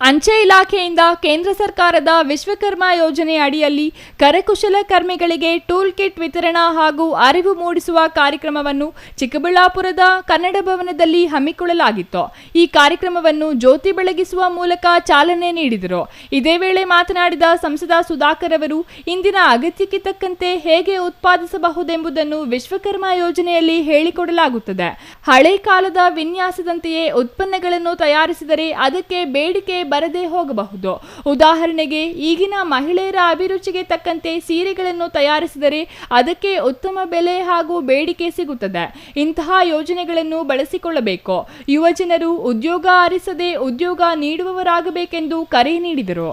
ಅಂಚೆ ಇಲಾಖೆಯಿಂದ ಕೇಂದ್ರ ಸರ್ಕಾರದ ವಿಶ್ವಕರ್ಮ ಯೋಜನೆ ಅಡಿಯಲ್ಲಿ ಕರಕುಶಲಕರ್ಮಿಗಳಿಗೆ ಟೂಲ್ ಕಿಟ್ ವಿತರಣಾ ಹಾಗೂ ಅರಿವು ಮೂಡಿಸುವ ಕಾರ್ಯಕ್ರಮವನ್ನು ಚಿಕ್ಕಬಳ್ಳಾಪುರದ ಕನ್ನಡ ಭವನದಲ್ಲಿ ಹಮ್ಮಿಕೊಳ್ಳಲಾಗಿತ್ತು. ಈ ಕಾರ್ಯಕ್ರಮವನ್ನು ಜ್ಯೋತಿ ಬೆಳಗಿಸುವ ಮೂಲಕ ಚಾಲನೆ ನೀಡಿದರು. ಇದೇ ವೇಳೆ ಮಾತನಾಡಿದ ಸಂಸದ ಸುಧಾಕರ್ ಅವರು, ಇಂದಿನ ಅಗತ್ಯಕ್ಕೆ ತಕ್ಕಂತೆ ಹೇಗೆ ಉತ್ಪಾದಿಸಬಹುದೆಂಬುದನ್ನು ವಿಶ್ವಕರ್ಮ ಯೋಜನೆಯಲ್ಲಿ ಹೇಳಿಕೊಡಲಾಗುತ್ತದೆ. ಹಳೆ ಕಾಲದ ವಿನ್ಯಾಸದಂತೆಯೇ ಉತ್ಪನ್ನಗಳನ್ನು ತಯಾರಿಸಿದರೆ ಅದಕ್ಕೆ ಬೇಡಿಕೆ ಬರದೇ ಹೋಗಬಹುದು. ಉದಾಹರಣೆಗೆ, ಈಗಿನ ಮಹಿಳೆಯರ ಅಭಿರುಚಿಗೆ ತಕ್ಕಂತೆ ಸೀರೆಗಳನ್ನು ತಯಾರಿಸಿದರೆ ಅದಕ್ಕೆ ಉತ್ತಮ ಬೆಲೆ ಹಾಗೂ ಬೇಡಿಕೆ ಸಿಗುತ್ತದೆ. ಇಂತಹ ಯೋಜನೆಗಳನ್ನು ಬಳಸಿಕೊಳ್ಳಬೇಕು. ಯುವಜನರು ಉದ್ಯೋಗ ಅರಿಸದೆ ಉದ್ಯೋಗ ನೀಡುವವರಾಗಬೇಕೆಂದು ಕರೆ ನೀಡಿದರು.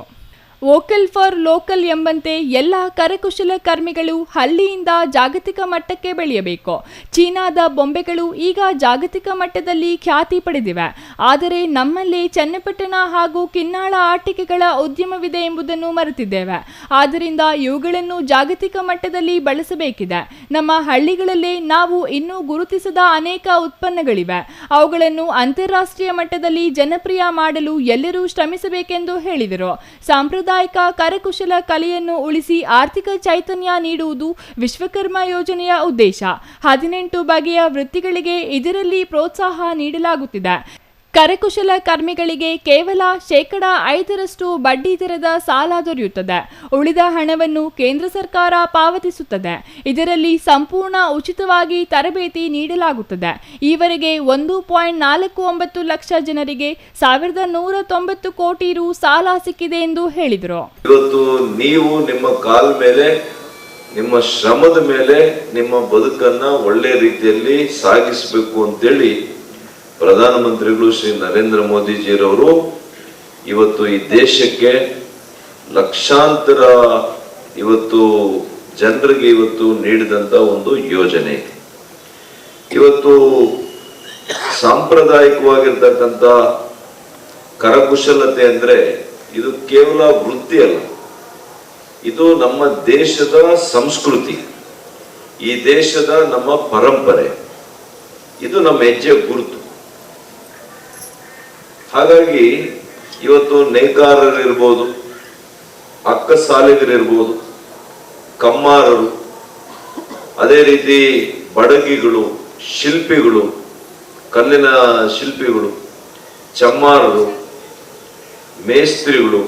ವೋಕಲ್ ಫಾರ್ ಲೋಕಲ್ ಎಂಬಂತೆ ಎಲ್ಲ ಕರಕುಶಲಕರ್ಮಿಗಳು ಹಳ್ಳಿಯಿಂದ ಜಾಗತಿಕ ಮಟ್ಟಕ್ಕೆ ಬೆಳೆಯಬೇಕು. ಚೀನಾದ ಬೊಂಬೆಗಳು ಈಗ ಜಾಗತಿಕ ಮಟ್ಟದಲ್ಲಿ ಖ್ಯಾತಿ ಪಡೆದಿವೆ. ಆದರೆ ನಮ್ಮಲ್ಲಿ ಚನ್ನಪಟ್ಟಣ ಹಾಗೂ ಕಿನ್ನಾಳ ಆಟಿಕೆಗಳ ಉದ್ಯಮವಿದೆ ಎಂಬುದನ್ನು ಮರೆತಿದ್ದೇವೆ. ಆದ್ದರಿಂದ ಇವುಗಳನ್ನು ಜಾಗತಿಕ ಮಟ್ಟದಲ್ಲಿ ಬಳಸಬೇಕಿದೆ. ನಮ್ಮ ಹಳ್ಳಿಗಳಲ್ಲೇ ನಾವು ಇನ್ನೂ ಗುರುತಿಸದ ಅನೇಕ ಉತ್ಪನ್ನಗಳಿವೆ. ಅವುಗಳನ್ನು ಅಂತಾರಾಷ್ಟ್ರೀಯ ಮಟ್ಟದಲ್ಲಿ ಜನಪ್ರಿಯ ಮಾಡಲು ಎಲ್ಲರೂ ಶ್ರಮಿಸಬೇಕೆಂದು ಹೇಳಿದರು. ಸಾಂಪ್ರದಾಯಿಕ ಕರಕುಶಲ ಕಲೆಯನ್ನು ಉಳಿಸಿ ಆರ್ಥಿಕ ಚೈತನ್ಯ ನೀಡುವುದು ವಿಶ್ವಕರ್ಮ ಯೋಜನೆಯ ಉದ್ದೇಶ. 18 ಬಗೆಯ ವೃತ್ತಿಗಳಿಗೆ ಇದರಲ್ಲಿ ಪ್ರೋತ್ಸಾಹ ನೀಡಲಾಗುತ್ತಿದೆ. ಕರಕುಶಲ ಕರ್ಮಿಗಳಿಗೆ ಕೇವಲ 5% ಬಡ್ಡಿ ದರದ ಸಾಲ ದೊರೆಯುತ್ತದೆ. ಉಳಿದ ಹಣವನ್ನು ಕೇಂದ್ರ ಸರ್ಕಾರ ಪಾವತಿಸುತ್ತದೆ. ಇದರಲ್ಲಿ ಸಂಪೂರ್ಣ ಉಚಿತವಾಗಿ ತರಬೇತಿ ನೀಡಲಾಗುತ್ತದೆ. ಈವರೆಗೆ 1.49 ಲಕ್ಷ ಜನರಿಗೆ 1190 ಕೋಟಿ ರು ಸಾಲ ಸಿಕ್ಕಿದೆ ಎಂದು ಹೇಳಿದರು. ಇವತ್ತು ನೀವು ನಿಮ್ಮ ಕಾಲ ಮೇಲೆ, ನಿಮ್ಮ ಶ್ರಮದ ಮೇಲೆ ನಿಮ್ಮ ಬದುಕನ್ನ ಒಳ್ಳೆ ರೀತಿಯಲ್ಲಿ ಸಾಗಿಸಬೇಕು ಅಂತೇಳಿ ಪ್ರಧಾನಮಂತ್ರಿಗಳು ಶ್ರೀ ನರೇಂದ್ರ ಮೋದಿಜಿರವರು ಇವತ್ತು ಈ ದೇಶಕ್ಕೆ ಲಕ್ಷಾಂತರ ಇವತ್ತು ಜನರಿಗೆ ಇವತ್ತು ನೀಡಿದಂತ ಒಂದು ಯೋಜನೆ. ಇವತ್ತು ಸಾಂಪ್ರದಾಯಿಕವಾಗಿರ್ತಕ್ಕಂಥ ಕರಕುಶಲತೆ ಅಂದ್ರೆ ಇದು ಕೇವಲ ವೃತ್ತಿ ಅಲ್ಲ, ಇದು ನಮ್ಮ ದೇಶದ ಸಂಸ್ಕೃತಿ, ಈ ದೇಶದ ನಮ್ಮ ಪರಂಪರೆ, ಇದು ನಮ್ಮ ಹೆಜ್ಜೆ ಗುರುತು. ಹಾಗಾಗಿ ಇವತ್ತು ನೇಕಾರರಿರ್ಬೋದು, ಅಕ್ಕಸಾಲಿಗರಿರ್ಬೋದು, ಕಮ್ಮಾರರು, ಅದೇ ರೀತಿ ಬಡಗಿಗಳು, ಶಿಲ್ಪಿಗಳು, ಕಲ್ಲಿನ ಶಿಲ್ಪಿಗಳು, ಚಮ್ಮಾರರು, ಮೇಸ್ತ್ರಿಗಳು,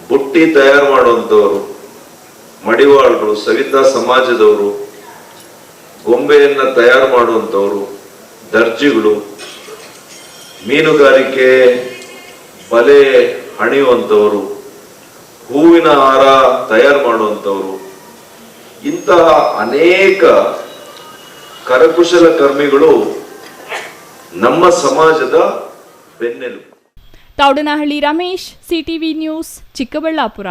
ಬುಟ್ಟಿ ತಯಾರು ಮಾಡುವಂಥವರು, ಮಡಿವಾಳರು, ಸವಿತಾ ಸಮಾಜದವರು, ಗೊಂಬೆಯನ್ನ ತಯಾರು ಮಾಡುವಂಥವರು, ದರ್ಜಿಗಳು, ಮೀನುಗಾರಿಕೆ ಬಲೆ ಹಣಿಯುವಂಥವರು, ಹೂವಿನ ಹಾರ ತಯಾರು ಮಾಡುವಂಥವರು, ಇಂತಹ ಅನೇಕ ಕರಕುಶಲ ಕರ್ಮಿಗಳು ನಮ್ಮ ಸಮಾಜದ ಬೆನ್ನೆಲುಬು. Thoudanahalli Ramesh, CTV news, Chikkaballapur.